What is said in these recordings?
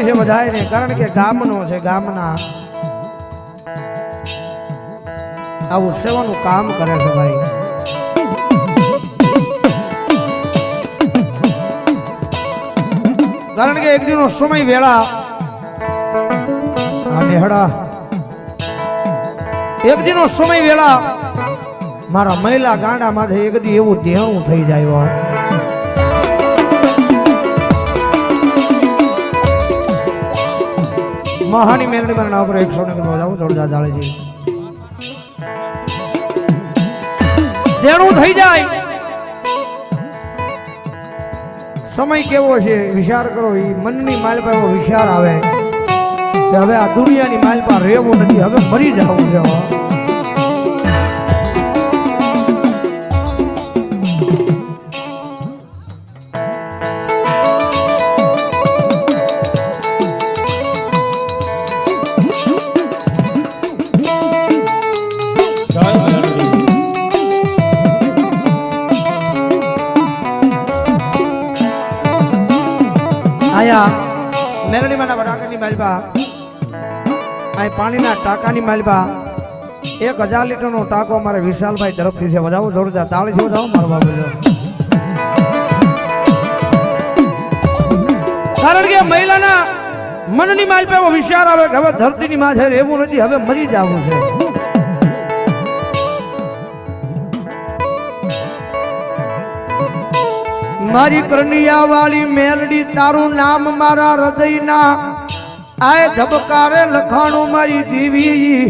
હોય છે બધાને, કારણ કે ગામનો છે, ગામના આવું સેવાનું કામ કરે છે ભાઈ. કારણ કે એક દિનો સમય વેળા નેહડા એક દિનો સમય વેળા મારા મહિલા ગાંડા માથે એક દી એવું દેહણું થઈ જાય. મહાની મેલડી મારા નામ પર 100 ને જાઉં જોરદાર ચાલે છે. દેણું થઈ જાય. સમય કેવો છે વિચાર કરો. એ મનની માલપા એવો વિચાર આવે કે હવે આ દુનિયાની માલપા રહેવું નથી, હવે મરી જવું છે. મેરડી માના ટાંકાની માલબા આ પાણીના ટાંકાની માલબા 1000 લીટરનો ટાંકો મારે વિશાલભાઈ તરફથી છે. વધાવો જોરદાર તાળી છે. વધાવો મારો બાબુ. કારણ કે મહિલાના મનની માલબા એવો વિચાર આવે કે હવે ધરતીની માં છે એવું નથી, હવે મરી જવું છે. મારી કરણિયા વાળી મેલડી તારું નામ મારા હૃદયના આય ધબકારે લખાણું મારી દેવી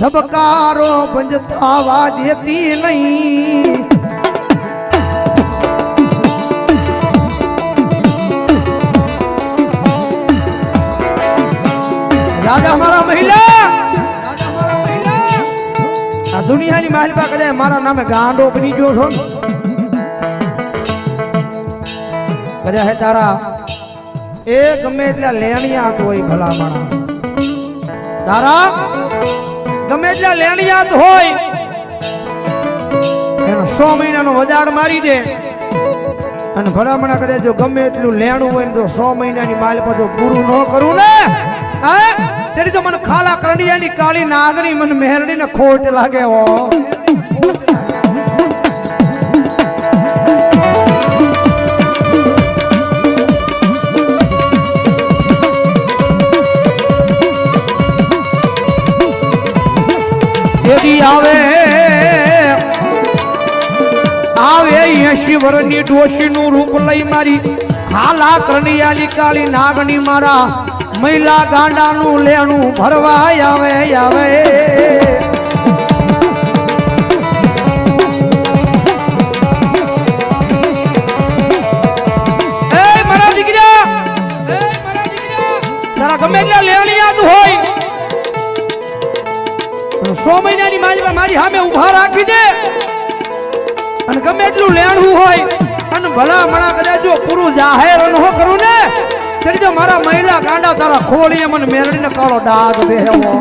ધબકારો બંધ થવા દેતી નહીં. રાજા મારા મહિલા આ દુનિયાની માલપા કદાચ મારા નામે ગાંડો બની ગયો છો. કર્યા હે તારા એ ગમે એટલા લેણિયાત હોય ભલામણા, તારા ગમે એટલા લેણિયાત હોય એનો 100 મહિનાનો વજાડ મારી દે અને ભલામણા કરે. જો ગમે એટલું લેણું હોય ને તો 100 મહિનાની માલ પાછું પૂરું ન કરું ને તેની તો મને ખાલા કરણિયાની કાળી નાગની મને મેલડી ને ખોટ લાગે. આવે આવે 80 વર્ષની ડોશીનું રૂપ લઈ મારી ખાલા કરણિયાની કાળી નાગની મારા મહિલા ગાંડાનું લેણું ભરવા આવે આવે. એ મારા દીકરા તારા ગમે એટલા લેણિયાત હોય 100 મહિનાની માલમાં મારી સામે ઉભા રાખી દે અને ગમે એટલું લેણું હોય અને ભલા મણા કદાચ જો પૂરું જાહેર ન કરું ને તેની તો મારા મહિલા ગાંડા તારા ખોળીએ મને મેરડીને કાળો ડાઘ બેહવો.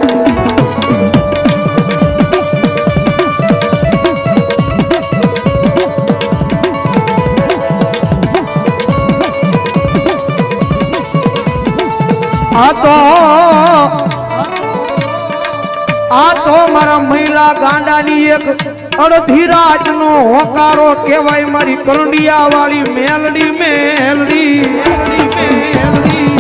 આ તો મારા મહિલા ગાંડાની એક અડધી રાતનો હોકારો કહેવાય. મારી કરણિયા વાળી મેલડી મેલડી મેલડી.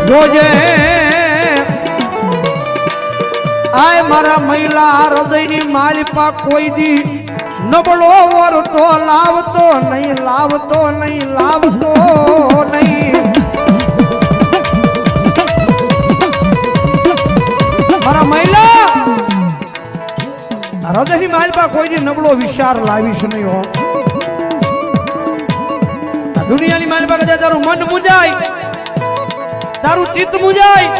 જોજે આય મારા મહિલા હૃદયની માલિપા કોઈ દી નબળો વરતો લાવતો નહીં, લાવતો નહીં, લાવતો નહીં. મારા મહિલા હૃદયની માલિપા કોઈ દી નબળો વિચાર લાવીશ નહીં. હો દુનિયાની માલિપા કદાચ તારું મન મુંજાય, તારું ચિત્ત મુંજાય,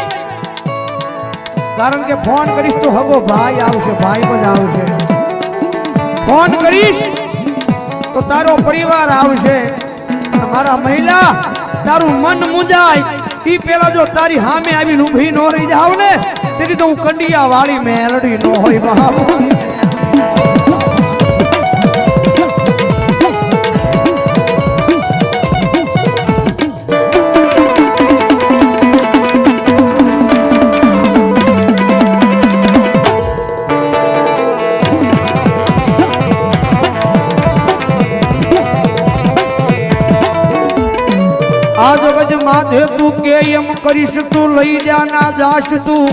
કારણ કે ફોન કરીશ તો હગો ભાઈ આવશે, ભાઈ પણ આવશે. ફોન કરીશ તો તારો પરિવાર આવશે. મારા મહિલા તારું મન મુંજાય ઈ પેલા જો તારી સામે આવીને ઊભી નો રહી જાવ ને તેથી તો હું કંડિયા વાળી મેલડી નો હોય બાબુ. માધે તું કે એમ કરીશ તું લઈ જા ના જાશ તું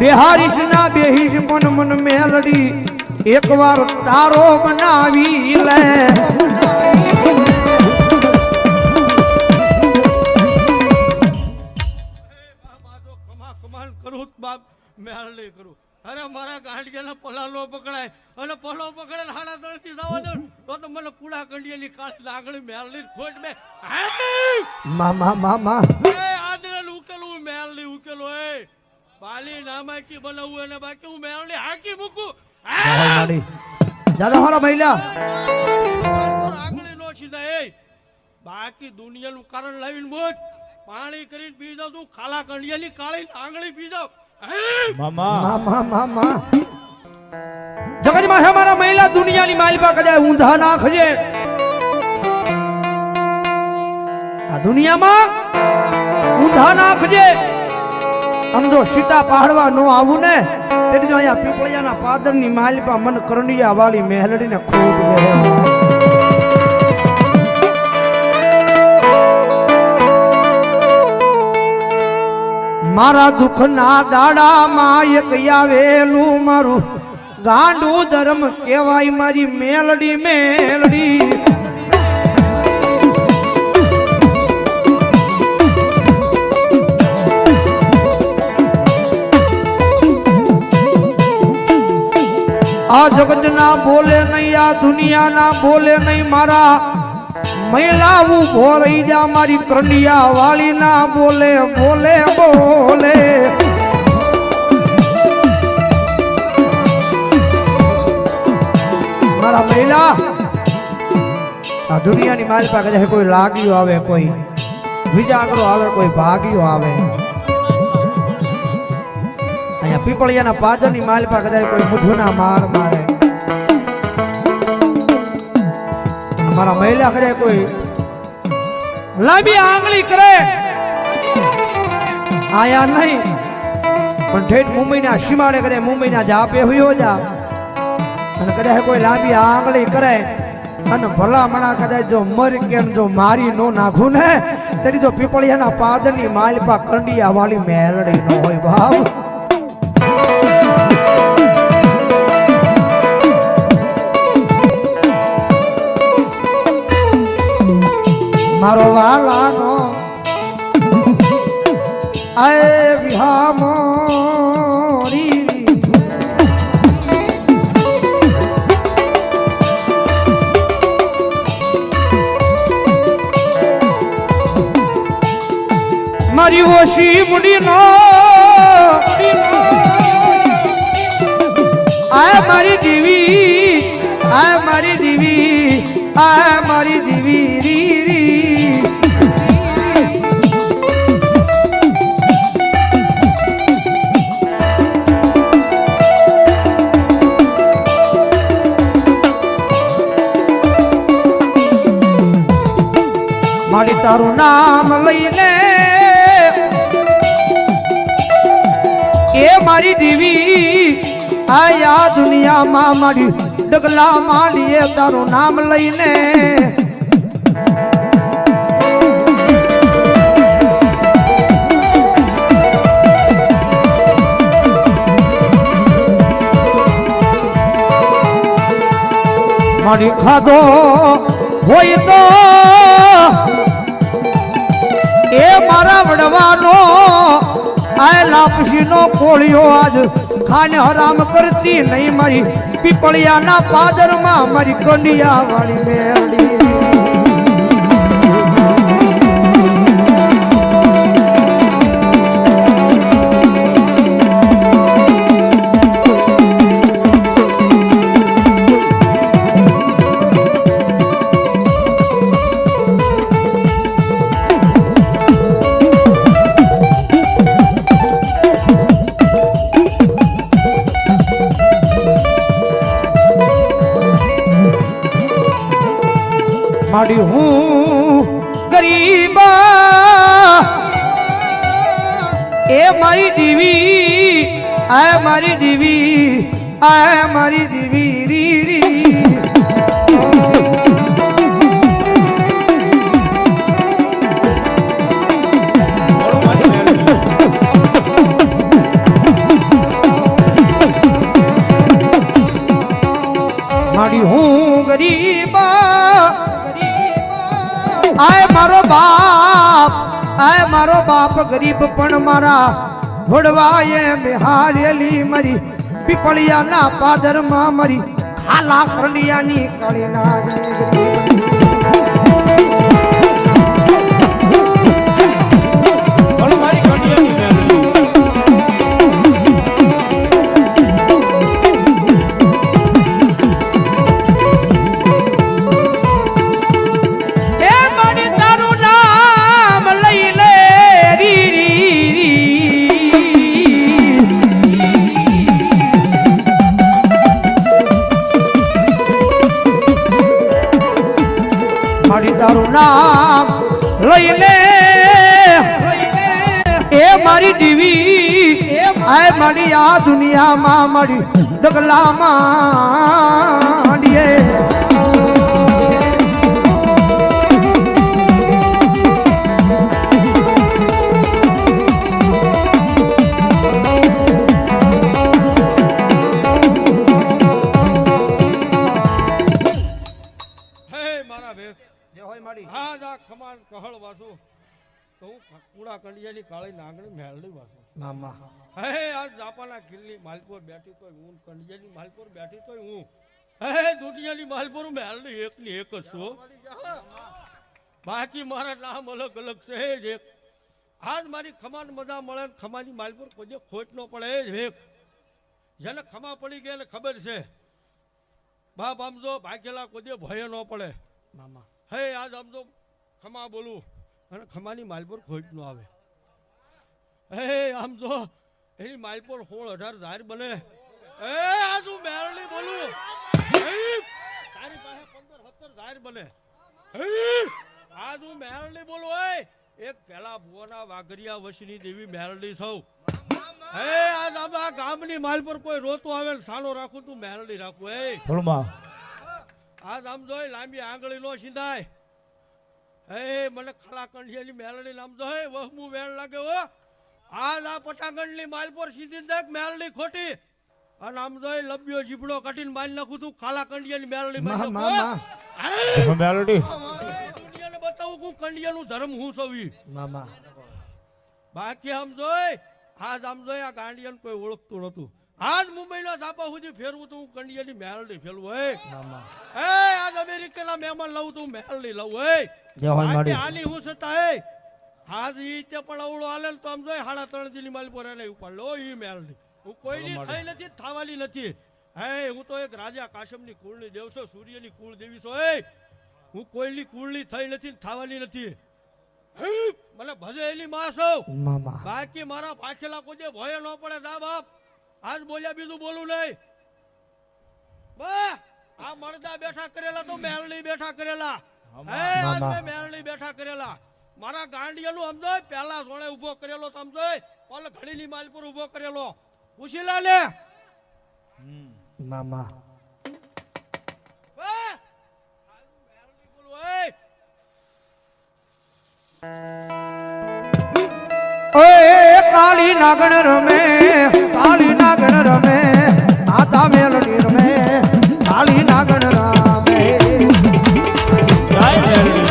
બેહારીશ ના બેહીશ પણ મન મેલડી એકવાર તારો બનાવી લે. મેલડી કરું અરે મારા ગાંડિયાને પલાલો પકડાય અને પલો પકડે હાડા તળથી જવા દો તો મને કુડા કંડિયાની કાળી લાગણી મેલડી ખોટ મે મામા મામા એ આદરે ઉકેલું મેલડી ઉકેલો એ બાલી નામાકી બનાવું અને બાકી હું મેલડી હાકી મૂકું માડી દાદા મારા મહિલા આગળી નો છીના એ બાકી દુનિયાનું કારણ લાવીને મોજ પાણી કરીને પી જાવ તું ખાલા કંડિયાની કાળી આંગળી પી જાવ જગતમાં હે મારા મહિલા દુનિયાની માલપા કદાચ ઊંધા નાખજે. આ દુનિયામાં ઊંધા નાખજે. સમજો સીતા પહાડવા નો આવું ને તેથી જો અહીંયા પીપળિયાના પાદરની માલપા મન કરંડિયા વાળી મેલડીને ખોટ ગયો. મારા દુઃખ ના દાડામાં એક આવેલું મારું ગાંડું ધર્મ કહેવાય મારી મેલડી મેલડી. આ જગત ના બોલે નહીં આ દુનિયા ના બોલે નહીં મારા મહિલા ઉભો રહી જા મારી કરંડિયા વાળી ના બોલે બોલે બોલે. મારા મહિલા આ દુનિયાની માલપા કદાચ કોઈ લાગ્યો આવે કોઈ વિજાગરો આવે કોઈ ભાગ્યો આવે અહીંયા પીપળિયાના પાદરની માલપા કદાચ કોઈ મુઠુના માર મારે મારા મહિલા કરે કોઈ લાંબી આંગળી કરે આયા નહીં પણ ઠેઠ મુંબઈના સીમાડે કરે મુંબઈના જાપે હુયો જા અને કદાચ કોઈ લાંબી આંગળી કરે અને ભલા મણા કદાચ જો મરી કેમ જો મારી નો નાખું ને તેની જો પીપળિયાના પાદરની માલપા કંડિયા વાળી મેલડી નો હોય ભાવ. મારો વાલાનો આય વિહામોરી મારી ઓશી મુડીનો આય મારી દેવી આય મારી દેવી આય મારી દેવી રી રી. મારી તારું નામ લઈને એ મારી દેવી આયા દુનિયામાં મારી ડગલા માંડીએ તારું નામ લઈને મારી ખાધો હોય તો એ મારા વડવાનો આ લાપસી નો કોળિયો આજ ખાને હરામ કરતી નહીં મારી પીપળિયાના પાદરમાં મારી કંડિયા વાળી મેલડી. મારી હું ગરીબા એ મારી દીવી આ મારી દીવી આ મારી દીવી રી રી મારી હું ગરીબા આય મારો બાપ ગરીબ પણ મારા ભોળવાએ બિહારેલી મારી પીપળિયાના પાદરમાં મારી ખાલા કરલિયાની કળીના તારું નામ લઈ લે એ મારી દીવી આ મારી આ દુનિયામાં મારી ડગલામાં હા જા ખમાન કહળ વાસુ તો હું કુડા કંડિયાની કાળી નાગણી મેળડી વાસુ મામા હે આજ જાપાના કિલ્લી માલપુર બેઠી તોય હું કંડિયાની માલપુર બેઠી તોય હું હે દુનિયાની માલપુર મેળડી એકની એક જ છું બાકી મારા નામ અલગ અલગ છે જ એક આજ મારી ખમાન મજા મળે ખમાની માલપુર કોઈ ખોટ ન પડે જ એક જેને ખમા પડી ગયા એને ખબર છે બાપ આમ જો ભાગેલા કોઈ ભય ન પડે મામા હે આજ આમ તો ખમા બોલું અને ખમાની માલપુર ખોટ ન આવે હે આમ જો એની માલપુર 16-18 જાહેર બને એ આજ હું મેળડી બોલું તારી પાસે 15-17 જાહેર બને આજ હું મેળડી બોલું એક પેલા ભુવાના વાઘરિયા વશની દેવી મેળડી સૌ હે આજ આ ગામની માલપુર કોઈ રોતો આવે ને સાનો રાખું તું મેળડી રાખું આજ આમ જોઈ લાંબી આંગળી નો સીધાય હે મને ખલા કંઠિયાની મેલડી નામ જોઈ વહમુ વેણ લાગે હો આજ આ પટાગણની માલપોર સીધી દેખ મેલડી ખોટી અને આમ જોઈ લબ્યો જીબડો કાઢીને માલ નાખું તું ખાલા કંઠિયાની મેલડી મેલડી દુનિયાને બતાવું હું કંઠિયાનું ધર્મ હું સવી મામા બાકી આમ જોઈ આજ આમ જોઈ આ ગાંડિયાને કોઈ ઓળખતું નતું આજ મુંબઈના ધાપા સુધી ફેરવું તો હું કંડિયાની મેલડી ફેરવું આજ અમેરિકાના મહેમાન લઉં તો મેલડી લઉં આની હું છતાં આજ ઈ તે પણ અવળો હાલે તો આમ જોઈ 3.5 ની માલ પર એને ઉપાડ લો ઈ મેલડી હું કોઈની થઈ નથી થવાની નથી હે હું તો એક રાજા કાશમની કુળની દેવ છું સૂર્યની કુળ દેવી છું હું કોઈની કુળની થઈ નથી થવાની નથી મને ભજે એની માં છું બાકી મારા પાછેલા કોઈ ભય ન પડે દા બાપ આજ બોલ્યા બીજું બોલું નહીં આ મરદા બેઠા કરેલા તો મેલડી બેઠા કરેલા મેલડી બેઠા કરેલા મારા ગાંડિયાનું સમજો પેલા સોણે ઉભો કરેલો સમજો પલ ઘડીની માલ પર ઉભો કરેલો પૂછી લે ને મામા મેલડી બોલું ઓય કાળી નાગણ રમે કાળી નાગણ રમે માતા મેલડી રમે કાળી નાગણ રમે જય મેલડી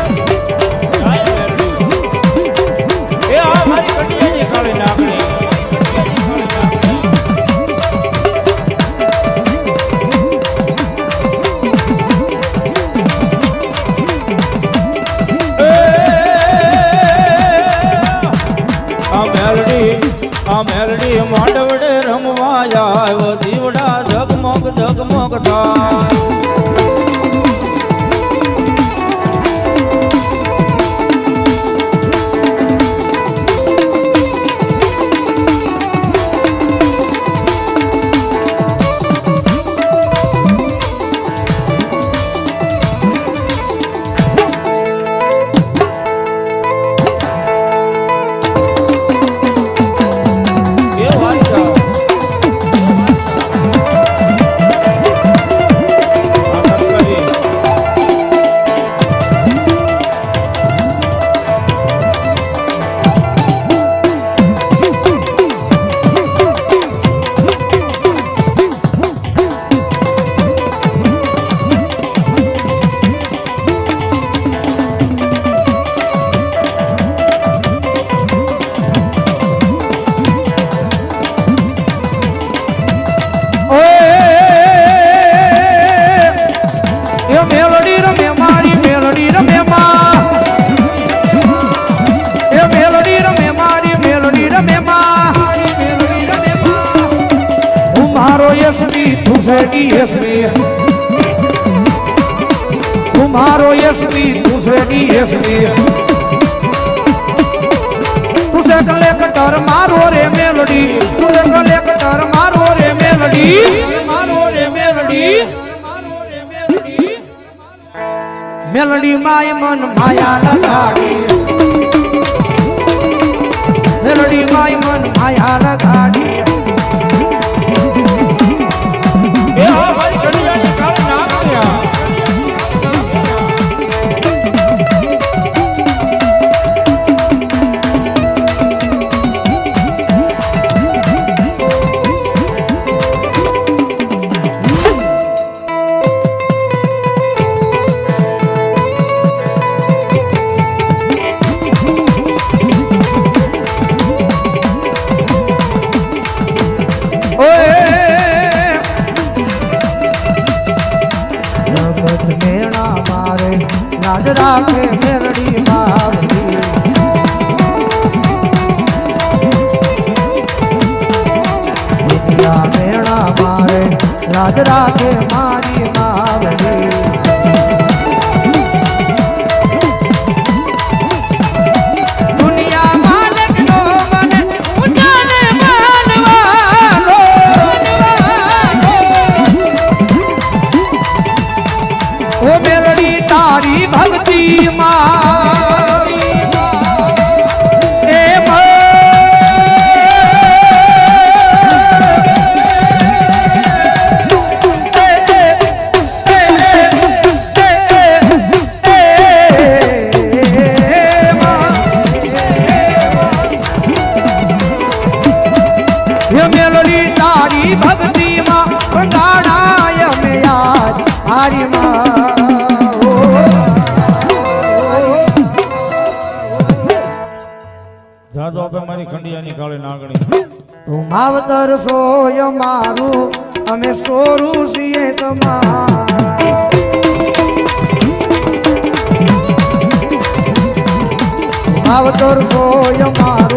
એ આ મારી કંડિયાની કાળી નાગણી આ મેલડી માંડવડે રમવા આવ્યો દીવડા ઝગમગ ઝગમગ થાય डीएसपी तुम्हारो एसपी दूसरे डीएसपी तुझे कलेक्टर मारो रे मेलडी तुझे कलेक्टर मारो रे मेलडी मारो रे मेलडी मेलडी माय मन माया लगाड़ी मेलडी माय मन माया लगाड़ी એ આ મારી કડિયાની કાળે નાગણિયા राज राखे मेरड़ी बावली दुनिया मेरा मारे राज राखे मारी बावली दुनिया मालिक नो मने उजाने मानवालो ओ मेरड़ी तारी भक्ति मेलडी तारी भक्ति माँ गाड़ाय में आज हरी माँ જાજો આપે મારી કંડિયાની કાળે નાગણી તું માવતર સોય મારું અમે સોરું છીએ તમારા માવતર સોય મારું